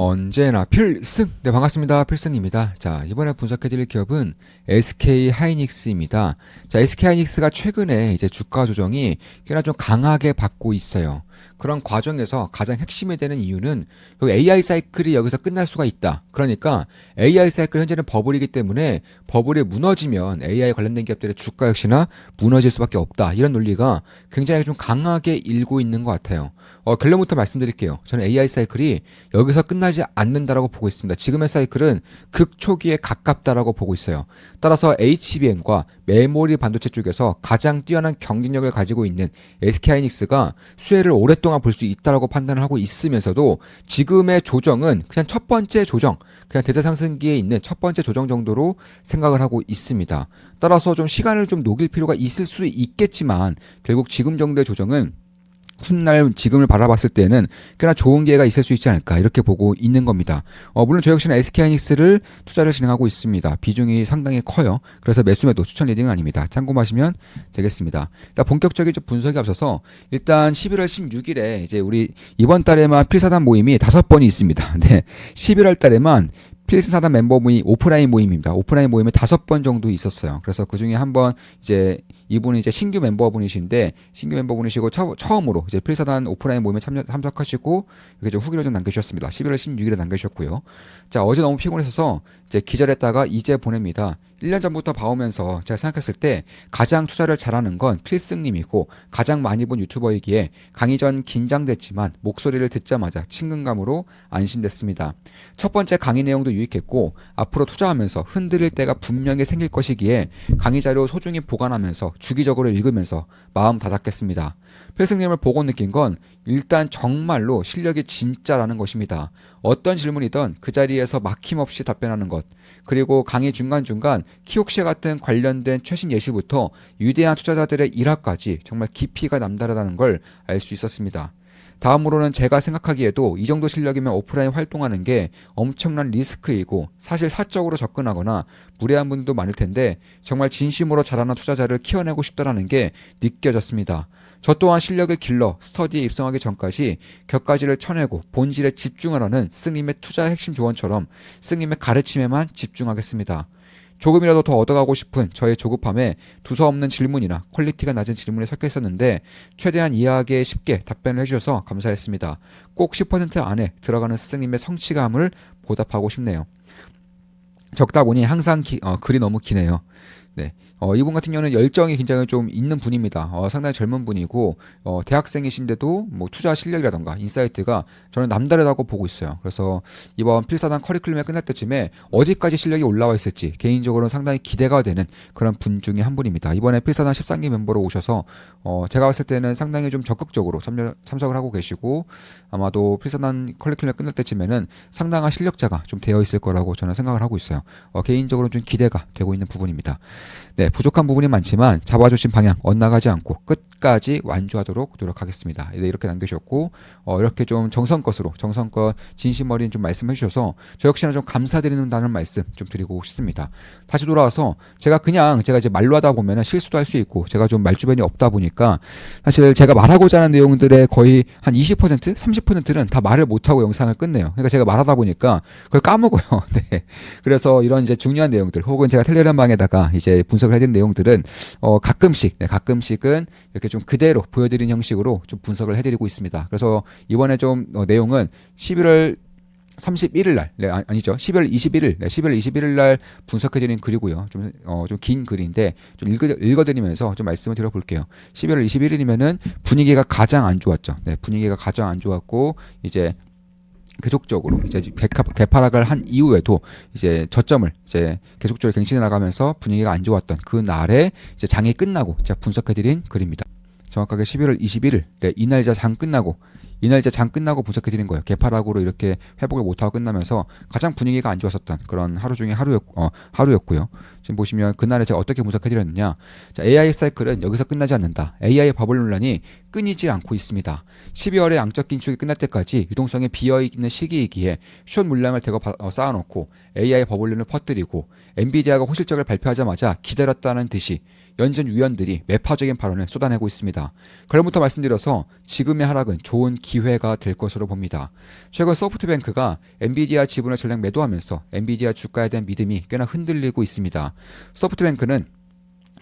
언제나 필승! 네, 반갑습니다. 필승입니다. 자, 이번에 분석해드릴 기업은 SK 하이닉스입니다. 자, SK 하이닉스가 최근에 이제 주가 조정이 꽤나 좀 강하게 받고 있어요. 그런 과정에서 가장 핵심이 되는 이유는 여기 AI 사이클이 여기서 끝날 수가 있다. 그러니까 AI 사이클 현재는 버블이기 때문에 버블이 무너지면 AI 관련된 기업들의 주가 역시나 무너질 수밖에 없다. 이런 논리가 굉장히 좀 강하게 일고 있는 것 같아요. 결론부터 말씀드릴게요. 저는 AI 사이클이 여기서 끝나지 않는다라고 보고 있습니다. 지금의 사이클은 극초기에 가깝다라고 보고 있어요. 따라서 HBM과 메모리 반도체 쪽에서 가장 뛰어난 경쟁력을 가지고 있는 SK하이닉스가 수혜를 오랫동안 볼 수 있다라고 판단을 하고 있으면서도 지금의 조정은 그냥 첫 번째 조정, 그냥 대세 상승기에 있는 첫 번째 조정 정도로 생각을 하고 있습니다. 따라서 좀 시간을 좀 녹일 필요가 있을 수 있겠지만 결국 지금 정도의 조정은 훗날 지금을 바라봤을 때는 꽤나 좋은 기회가 있을 수 있지 않을까 이렇게 보고 있는 겁니다. 물론 저 역시는 SK하이닉스를 투자를 진행하고 있습니다. 비중이 상당히 커요. 그래서 매수매도 추천 리딩은 아닙니다. 참고하시면 되겠습니다. 일단 본격적인 좀 분석이 앞서서 일단 11월 16일에 이제 우리 이번 달에만 필사단 모임이 5번이 있습니다. 네, 11월 달에만 필사단 멤버 모임, 오프라인 모임입니다. 오프라인 모임에 5번 정도 있었어요. 그래서 그 중에 한 번 이제 이분이 이제 신규 멤버분이신데 신규 멤버분이시고 처음으로 이제 필사단 오프라인 모임에 참석하시고 이렇게 좀 후기를 좀 남겨주셨습니다. 11월 16일에 남겨주셨고요. 자, 어제 너무 피곤해서 이제 기절했다가 이제 보냅니다. 1년 전부터 봐오면서 제가 생각했을 때 가장 투자를 잘하는 건 필승님이고 가장 많이 본 유튜버이기에 강의 전 긴장됐지만 목소리를 듣자마자 친근감으로 안심됐습니다. 첫 번째 강의 내용도 유익했고 앞으로 투자하면서 흔들릴 때가 분명히 생길 것이기에 강의 자료 소중히 보관하면서 주기적으로 읽으면서 마음 다잡겠습니다. 필승님을 보고 느낀 건 일단 정말로 실력이 진짜라는 것입니다. 어떤 질문이든 그 자리에서 막힘없이 답변하는 것, 그리고 강의 중간중간 키옥시 같은 관련된 최신 예시부터 위대한 투자자들의 일화까지 정말 깊이가 남다르다는 걸 알 수 있었습니다. 다음으로는 제가 생각하기에도 이 정도 실력이면 오프라인 활동하는 게 엄청난 리스크이고 사실 사적으로 접근하거나 무례한 분도 많을 텐데 정말 진심으로 잘하는 투자자를 키워내고 싶다라는 게 느껴졌습니다. 저 또한 실력을 길러 스터디에 입성하기 전까지 격가지를 쳐내고 본질에 집중하라는 스님의 투자 핵심 조언처럼 스님의 가르침에만 집중하겠습니다. 조금이라도 더 얻어가고 싶은 저의 조급함에 두서없는 질문이나 퀄리티가 낮은 질문이 섞여 있었는데 최대한 이해하기에 쉽게 답변을 해주셔서 감사했습니다. 꼭 10% 안에 들어가는 스승님의 성취감을 보답하고 싶네요. 적다 보니 항상 글이 너무 기네요. 네. 이분 같은 경우는 열정이 굉장히 좀 있는 분입니다. 상당히 젊은 분이고, 대학생이신데도 뭐 투자 실력이라던가 인사이트가 저는 남다르다고 보고 있어요. 그래서 이번 필사단 커리큘럼이 끝날 때쯤에 어디까지 실력이 올라와 있을지 개인적으로는 상당히 기대가 되는 그런 분 중에 한 분입니다. 이번에 필사단 13기 멤버로 오셔서, 제가 봤을 때는 상당히 좀 적극적으로 참석을 하고 계시고, 아마도 필사단 커리큘럼이 끝날 때쯤에는 상당한 실력자가 좀 되어 있을 거라고 저는 생각을 하고 있어요. 개인적으로 좀 기대가 되고 있는 부분입니다. 네, 부족한 부분이 많지만 잡아주신 방향 엇나가지 않고 끝까지 완주하도록 노력하겠습니다. 네, 이렇게 남겨주셨고 이렇게 좀 정성껏 진심 어린 좀 말씀해 주셔서 저 역시나 좀 감사드린다는 말씀 좀 드리고 싶습니다. 다시 돌아와서 제가 이제 말로 하다 보면은 실수도 할 수 있고 제가 좀 말주변이 없다 보니까 사실 제가 말하고자 하는 내용들의 거의 한 20%, 30%는 다 말을 못하고 영상을 끝내요. 그러니까 제가 말하다 보니까 그걸 까먹어요. 네. 그래서 이런 이제 중요한 내용들 혹은 제가 텔레그램 방에다가 이제 분석을 해드린 내용들은 가끔씩은 이렇게 좀 그대로 보여드리는 형식으로 좀 분석을 해드리고 있습니다. 그래서 이번에 좀 내용은 11월 31일 날, 네, 아니죠. 12월 21일, 네, 12월 21일 날 분석해드린 글이고요. 좀 긴 글인데, 좀 읽어드리면서 좀 말씀을 드려볼게요. 12월 21일이면은 분위기가 가장 안 좋았죠. 네, 분위기가 가장 안 좋았고, 이제, 계속적으로 이제 개파락을 한 이후에도 이제 저점을 이제 계속적으로 갱신해 나가면서 분위기가 안 좋았던 그 날에 이제 장이 끝나고 제가 분석해드린 글입니다. 정확하게 11월 21일, 네, 이날자 장 끝나고 분석해드린 거예요. 개파락으로 이렇게 회복을 못하고 끝나면서 가장 분위기가 안 좋았었던 그런 하루 중에 하루였고요. 지금 보시면 그날에 제가 어떻게 분석해드렸느냐. 자, AI 사이클은 여기서 끝나지 않는다. AI 버블 논란이 끊이지 않고 있습니다. 12월에 양적 긴축이 끝날 때까지 유동성이 비어있는 시기이기에 숏 물량을 대거 쌓아놓고 AI 버블론을 퍼뜨리고 엔비디아가 호실적을 발표하자마자 기다렸다는 듯이 연준 위원들이 매파적인 발언을 쏟아내고 있습니다. 결론부터 말씀드려서 지금의 하락은 좋은 기회가 될 것으로 봅니다. 최근 소프트뱅크가 엔비디아 지분을 전량 매도하면서 엔비디아 주가에 대한 믿음이 꽤나 흔들리고 있습니다. 소프트뱅크는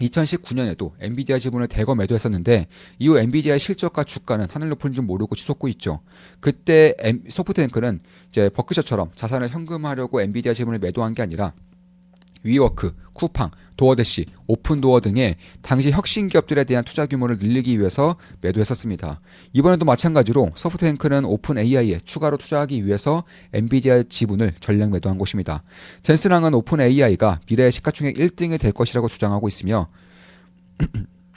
2019년에도 엔비디아 지분을 대거 매도했었는데 이후 엔비디아의 실적과 주가는 하늘 높은 줄 모르고 치솟고 있죠. 그때 소프트뱅크는 이제 버크셔처럼 자산을 현금화하려고 엔비디아 지분을 매도한 게 아니라 위워크, 쿠팡, 도어대시, 오픈도어 등의 당시 혁신 기업들에 대한 투자 규모를 늘리기 위해서 매도했었습니다. 이번에도 마찬가지로 소프트뱅크는 오픈 AI에 추가로 투자하기 위해서 엔비디아 지분을 전량 매도한 것입니다. 젠슨항은 오픈 AI가 미래의 시가총액 1등이 될 것이라고 주장하고 있으며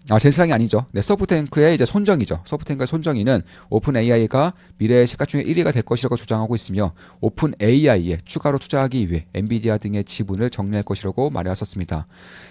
젠슨항이 아니죠. 네, 소프트뱅크의 이제 손정이죠. 소프트뱅크의 손정이는 오픈 AI가 미래의 시가총액 1위가 될 것이라고 주장하고 있으며 오픈 AI에 추가로 투자하기 위해 엔비디아 등의 지분을 정리할 것이라고 말해왔었습니다.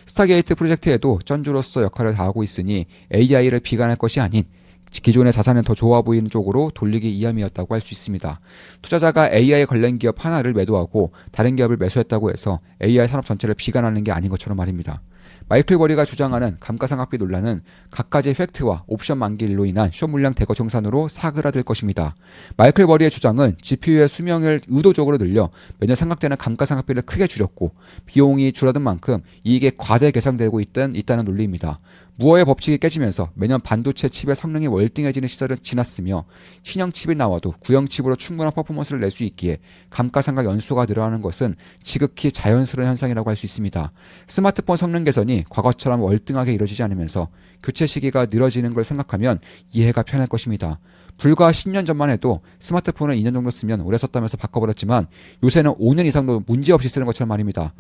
스타게이트 프로젝트에도 전주로서 역할을 다하고 있으니 AI를 비관할 것이 아닌 기존의 자산은 더 좋아 보이는 쪽으로 돌리기 위함이었다고 할 수 있습니다. 투자자가 AI 관련 기업 하나를 매도하고 다른 기업을 매수했다고 해서 AI 산업 전체를 비관하는 게 아닌 것처럼 말입니다. 마이클 버리가 주장하는 감가상각비 논란은 갖가지 팩트와 옵션 만기일로 인한 숏 물량 대거 정산으로 사그라들 것입니다. 마이클 버리의 주장은 GPU의 수명을 의도적으로 늘려 매년 상각되는 감가상각비를 크게 줄였고 비용이 줄어든 만큼 이익에 과대 계산되고 있다는 논리입니다. 무어의 법칙이 깨지면서 매년 반도체 칩의 성능이 월등해지는 시절은 지났으며 신형 칩이 나와도 구형 칩으로 충분한 퍼포먼스를 낼 수 있기에 감가상각 연수가 늘어나는 것은 지극히 자연스러운 현상이라고 할 수 있습니다. 스마트폰 성능 개선이 과거처럼 월등하게 이루어지지 않으면서 교체 시기가 늘어지는 걸 생각하면 이해가 편할 것입니다. 불과 10년 전만 해도 스마트폰을 2년 정도 쓰면 오래 썼다면서 바꿔버렸지만 요새는 5년 이상도 문제없이 쓰는 것처럼 말입니다.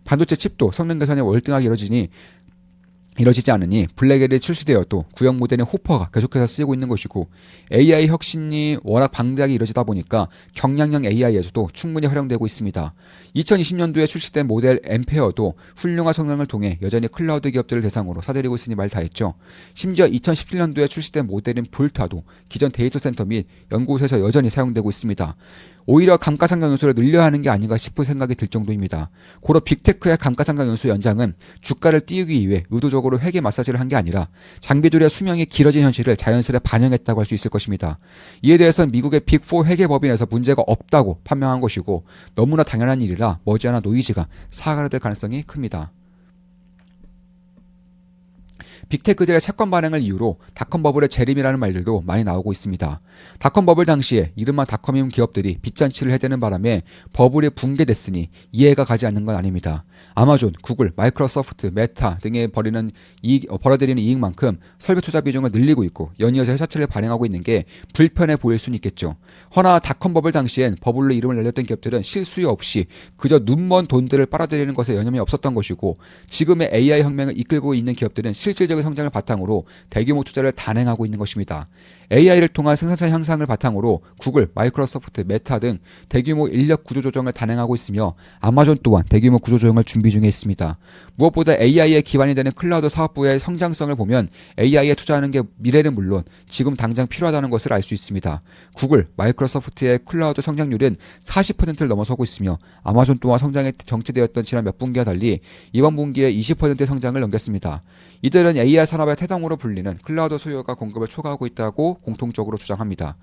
반도체 칩도 성능 개선이 월등하게 이뤄지지 않으니 블랙엘이 출시되어도 구형 모델인 호퍼가 계속해서 쓰이고 있는 것이고 AI 혁신이 워낙 방대하게 이루어지다 보니까 경량형 AI에서도 충분히 활용되고 있습니다. 2020년도에 출시된 모델 엠페어도 훌륭한 성능을 통해 여전히 클라우드 기업들을 대상으로 사들이고 있으니 말 다했죠. 심지어 2017년도에 출시된 모델인 볼타도 기존 데이터 센터 및 연구소에서 여전히 사용되고 있습니다. 오히려 감가상각 연수를 늘려야 하는 게 아닌가 싶은 생각이 들 정도입니다. 고로 빅테크의 감가상각 연수 연장은 주가를 띄우기 위해 의도적으로 회계 마사지를 한 게 아니라 장비들의 수명이 길어진 현실을 자연스레 반영했다고 할 수 있을 것입니다. 이에 대해서는 미국의 빅4 회계법인에서 문제가 없다고 판명한 것이고 너무나 당연한 일이라 머지않아 노이즈가 사그라들 가능성이 큽니다. 빅테크들의 채권 발행을 이유로 닷컴 버블의 재림이라는 말들도 많이 나오고 있습니다. 닷컴 버블 당시에 이른바 닷컴임 기업들이 빚잔치를 해대는 바람에 버블이 붕괴됐으니 이해가 가지 않는 건 아닙니다. 아마존, 구글, 마이크로소프트, 메타 등에 벌어들이는 이익만큼 설비 투자 비중을 늘리고 있고 연이어서 회사채를 발행하고 있는 게 불편해 보일 수는 있겠죠. 허나 닷컴 버블 당시엔 버블로 이름을 날렸던 기업들은 실수요 없이 그저 눈먼 돈들을 빨아들이는 것에 여념이 없었던 것이고 지금의 AI 혁명을 이끌고 있는 기업들은 실질적인 성장을 바탕으로 대규모 투자를 단행하고 있는 것입니다. AI를 통한 생산성 향상을 바탕으로 구글, 마이크로소프트, 메타 등 대규모 인력 구조 조정을 단행하고 있으며 아마존 또한 대규모 구조 조정을 준비 중에 있습니다. 무엇보다 AI의 기반이 되는 클라우드 사업부의 성장성을 보면 AI에 투자하는 게 미래는 물론 지금 당장 필요하다는 것을 알 수 있습니다. 구글, 마이크로소프트의 클라우드 성장률은 40%를 넘어서고 있으며 아마존 또한 성장에 정체되었던 지난 몇 분기와 달리 이번 분기에 20%의 성장을 넘겼습니다. 이들은 AI 산업의 태동으로 불리는 클라우드 수요가 공급을 초과하고 있다고 공통적으로 주장합니다.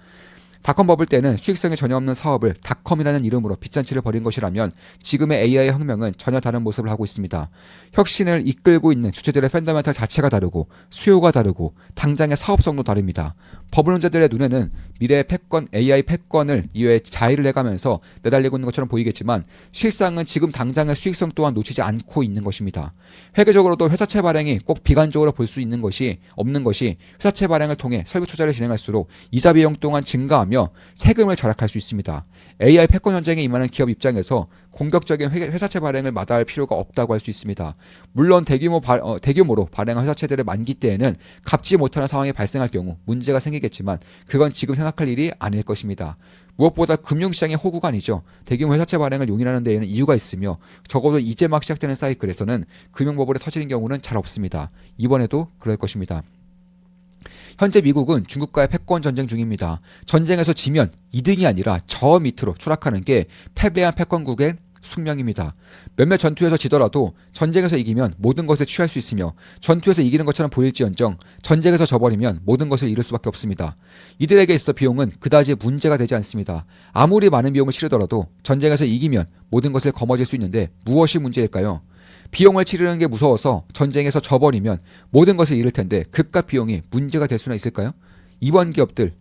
닷컴 버블 때는 수익성이 전혀 없는 사업을 닷컴이라는 이름으로 빚잔치를 벌인 것이라면 지금의 AI 혁명은 전혀 다른 모습을 하고 있습니다. 혁신을 이끌고 있는 주체들의 펀더멘탈 자체가 다르고 수요가 다르고 당장의 사업성도 다릅니다. 버블 혼자들의 눈에는 미래의 패권, AI 패권을 이외에 자의를 해가면서 내달리고 있는 것처럼 보이겠지만 실상은 지금 당장의 수익성 또한 놓치지 않고 있는 것입니다. 회계적으로도 회사채 발행이 꼭 비관적으로 볼 수 있는 것이 없는 것이 회사채 발행을 통해 설비 투자를 진행할수록 이자 비용 또한 증가하며 세금을 절약할 수 있습니다. AI 패권 전쟁에 임하는 기업 입장에서 공격적인 회사채 발행을 마다할 필요가 없다고 할 수 있습니다. 물론 대규모로 발행한 회사채들의 만기 때에는 갚지 못하는 상황이 발생할 경우 문제가 생기겠지만 그건 지금 생각할 일이 아닐 것입니다. 무엇보다 금융시장의 호구가 아니죠. 대규모 회사채 발행을 용인하는 데에는 이유가 있으며 적어도 이제 막 시작되는 사이클에서는 금융버블이 터지는 경우는 잘 없습니다. 이번에도 그럴 것입니다. 현재 미국은 중국과의 패권 전쟁 중입니다. 전쟁에서 지면 2등이 아니라 저 밑으로 추락하는 게 패배한 패권국의 숙명입니다. 몇몇 전투에서 지더라도 전쟁에서 이기면 모든 것을 취할 수 있으며 전투에서 이기는 것처럼 보일지언정 전쟁에서 져버리면 모든 것을 잃을 수밖에 없습니다. 이들에게 있어 비용은 그다지 문제가 되지 않습니다. 아무리 많은 비용을 치르더라도 전쟁에서 이기면 모든 것을 거머쥘 수 있는데 무엇이 문제일까요? 비용을 치르는 게 무서워서 전쟁에서 져버리면 모든 것을 잃을 텐데 그깟 비용이 문제가 될 수나 있을까요? 이런 기업들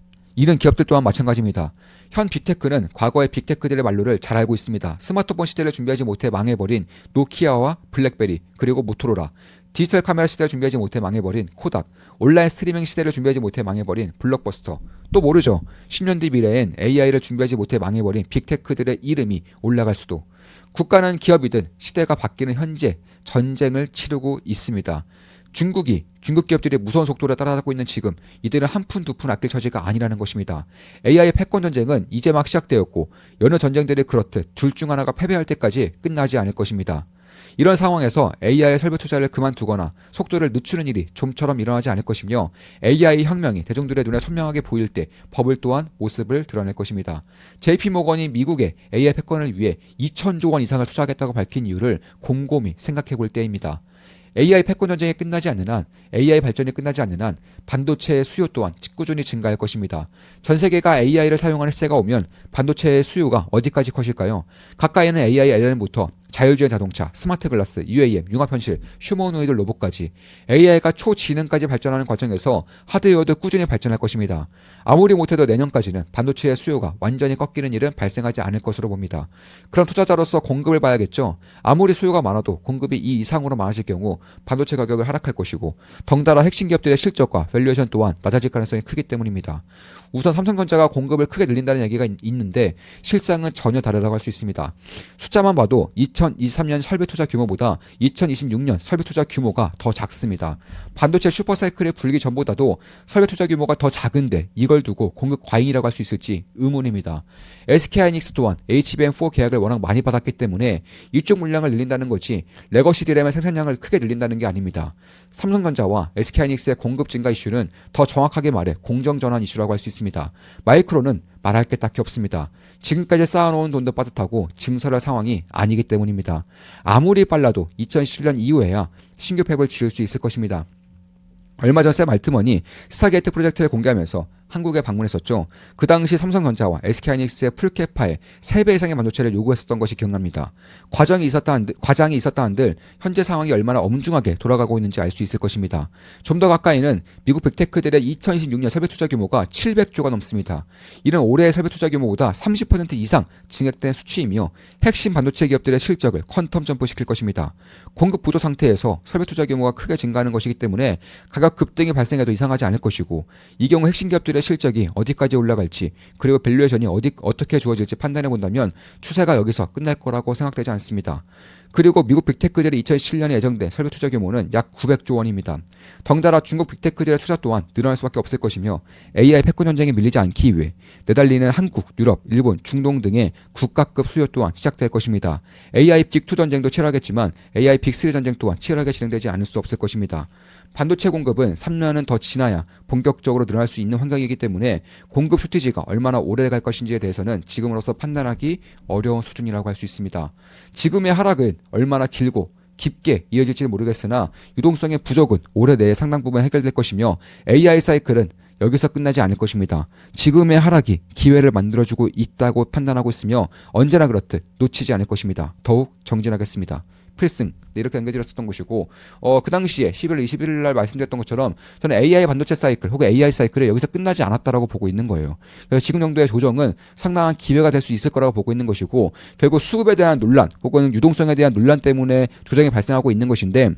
또한 마찬가지입니다. 현 빅테크는 과거의 빅테크들의 말로를 잘 알고 있습니다. 스마트폰 시대를 준비하지 못해 망해버린 노키아와 블랙베리 그리고 모토로라, 디지털 카메라 시대를 준비하지 못해 망해버린 코닥, 온라인 스트리밍 시대를 준비하지 못해 망해버린 블록버스터, 또 모르죠. 10년 뒤 미래엔 AI를 준비하지 못해 망해버린 빅테크들의 이름이 올라갈 수도. 국가는 기업이든 시대가 바뀌는 현재 전쟁을 치르고 있습니다. 중국 기업들이 무서운 속도로 따라가고 있는 지금 이들은 한 푼 두 푼 아낄 처지가 아니라는 것입니다. AI 패권 전쟁은 이제 막 시작되었고 여느 전쟁들이 그렇듯 둘 중 하나가 패배할 때까지 끝나지 않을 것입니다. 이런 상황에서 AI 설비 투자를 그만두거나 속도를 늦추는 일이 좀처럼 일어나지 않을 것이며 AI 혁명이 대중들의 눈에 선명하게 보일 때 버블 또한 모습을 드러낼 것입니다. JP모건이 미국의 AI 패권을 위해 2천조 원 이상을 투자하겠다고 밝힌 이유를 곰곰이 생각해 볼 때입니다. AI 패권 전쟁이 끝나지 않는 한, AI 발전이 끝나지 않는 한 반도체의 수요 또한 꾸준히 증가할 것입니다. 전 세계가 AI를 사용하는 시대가 오면 반도체의 수요가 어디까지 커질까요? 가까이는 AI LLM부터 자율주행 자동차, 스마트 글라스, UAM, 융합현실, 휴머노이드 로봇까지 AI가 초지능까지 발전하는 과정에서 하드웨어도 꾸준히 발전할 것입니다. 아무리 못해도 내년까지는 반도체의 수요가 완전히 꺾이는 일은 발생하지 않을 것으로 봅니다. 그럼 투자자로서 공급을 봐야겠죠. 아무리 수요가 많아도 공급이 이 이상으로 많아질 경우 반도체 가격을 하락할 것이고 덩달아 핵심 기업들의 실적과 밸류에이션 또한 낮아질 가능성이 크기 때문입니다. 우선 삼성전자가 공급을 크게 늘린다는 얘기가 있는데 실상은 전혀 다르다고 할 수 있습니다. 숫자만 봐도 2023년 설비 투자 규모보다 2026년 설비 투자 규모가 더 작습니다. 반도체 슈퍼사이클의 불기 전보다도 설비 투자 규모가 더 작은데 이걸 두고 공급 과잉이라고 할 수 있을지 의문입니다. SK하이닉스 또한 HBM4 계약을 워낙 많이 받았기 때문에 이쪽 물량을 늘린다는 거지 레거시 디램의 생산량을 크게 늘린다는 게 아닙니다. 삼성전자와 SK하이닉스의 공급 증가 이슈는 더 정확하게 말해 공정전환 이슈라고 할 수 있습니다. 마이크론은 말할 게 딱히 없습니다. 지금까지 쌓아놓은 돈도 빠듯하고 증설할 상황이 아니기 때문입니다. 아무리 빨라도 2017년 이후에야 신규 팹을 지을 수 있을 것입니다. 얼마 전 샘 알트먼이 스타게이트 프로젝트를 공개하면서 한국에 방문했었죠. 그 당시 삼성전자와 SK하이닉스의 풀캐파에 3배 이상의 반도체를 요구했었던 것이 기억납니다. 과장이 있었다 한들 현재 상황이 얼마나 엄중하게 돌아가고 있는지 알 수 있을 것입니다. 좀 더 가까이는 미국 빅테크들의 2026년 설비 투자 규모가 700조가 넘습니다. 이는 올해의 설비 투자 규모보다 30% 이상 증액된 수치이며 핵심 반도체 기업들의 실적을 퀀텀 점프시킬 것입니다. 공급 부족 상태에서 설비 투자 규모가 크게 증가하는 것이기 때문에 가격 급등이 발생해도 이상하지 않을 것이고 이 경우 핵심 기업들의 실적이 어디까지 올라갈지 그리고 밸류에이션이 어떻게 주어질지 판단해 본다면 추세가 여기서 끝날 거라고 생각되지 않습니다. 그리고 미국 빅테크들이 2017년에 예정된 설비 투자 규모는 약 900조 원입니다. 덩달아 중국 빅테크들의 투자 또한 늘어날 수밖에 없을 것이며 AI 패권 전쟁에 밀리지 않기 위해 내달리는 한국, 유럽, 일본, 중동 등의 국가급 수요 또한 시작될 것입니다. AI 빅2 전쟁도 치열하겠지만 AI 빅3 전쟁 또한 치열하게 진행되지 않을 수 없을 것입니다. 반도체 공급은 3년은 더 지나야 본격적으로 늘어날 수 있는 환경이기 때문에 공급 쇼티지가 얼마나 오래 갈 것인지에 대해서는 지금으로서 판단하기 어려운 수준이라고 할 수 있습니다. 지금의 하락은 얼마나 길고 깊게 이어질지는 모르겠으나 유동성의 부족은 올해 내에 상당 부분 해결될 것이며 AI 사이클은 여기서 끝나지 않을 것입니다. 지금의 하락이 기회를 만들어주고 있다고 판단하고 있으며 언제나 그렇듯 놓치지 않을 것입니다. 더욱 정진하겠습니다. 필승 이렇게 연결드렸었던 것이고 그 당시에 11월 21일 날 말씀드렸던 것처럼 저는 AI 반도체 사이클 혹은 AI 사이클이 여기서 끝나지 않았다라고 보고 있는 거예요. 그래서 지금 정도의 조정은 상당한 기회가 될 수 있을 거라고 보고 있는 것이고 결국 수급에 대한 논란 혹은 유동성에 대한 논란 때문에 조정이 발생하고 있는 것인데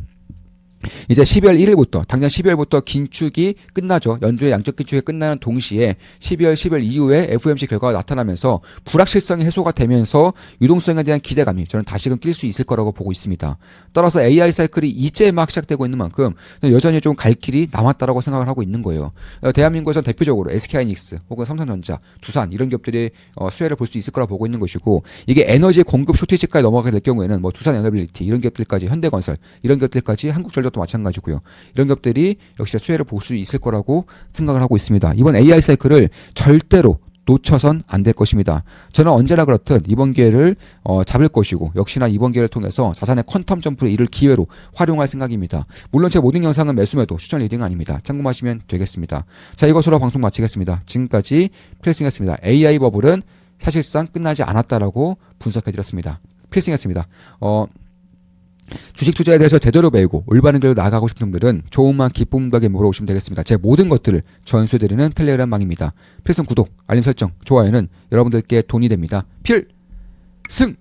이제 12월 1일부터 당장 12월부터 긴축이 끝나죠. 연준의 양적 긴축이 끝나는 동시에 10월 이후에 FOMC 결과가 나타나면서 불확실성이 해소가 되면서 유동성에 대한 기대감이 저는 다시금 낄 수 있을 거라고 보고 있습니다. 따라서 AI 사이클이 이제 막 시작되고 있는 만큼 여전히 좀 갈 길이 남았다라고 생각을 하고 있는 거예요. 대한민국에서는 대표적으로 SK하이닉스 혹은 삼성전자, 두산 이런 기업들이 수혜를 볼 수 있을 거라고 보고 있는 것이고 이게 에너지 공급 쇼티지까지 넘어가게 될 경우에는 뭐 두산 에너빌리티 이런 기업들까지 현대건설 이런 기업들까지 한국전력도 마찬가지고요. 이런 기업들이 역시 수혜를 볼 수 있을 거라고 생각을 하고 있습니다. 이번 AI 사이클을 절대로 놓쳐선 안 될 것입니다. 저는 언제나 그렇듯 이번 기회를 잡을 것이고 역시나 이번 기회를 통해서 자산의 퀀텀 점프를 이를 기회로 활용할 생각입니다. 물론 제 모든 영상은 매수매도 추천 리딩 아닙니다. 참고하시면 되겠습니다. 자, 이것으로 방송 마치겠습니다. 지금까지 필승이었습니다. AI 버블은 사실상 끝나지 않았다라고 분석해드렸습니다. 필승이었습니다. 주식 투자에 대해서 제대로 배우고 올바른 길로 나아가고 싶은 분들은 조금만 기쁨덕에 물어오시면 되겠습니다. 제 모든 것들을 전수해드리는 텔레그램망입니다. 필승 구독, 알림 설정, 좋아요는 여러분들께 돈이 됩니다. 필승!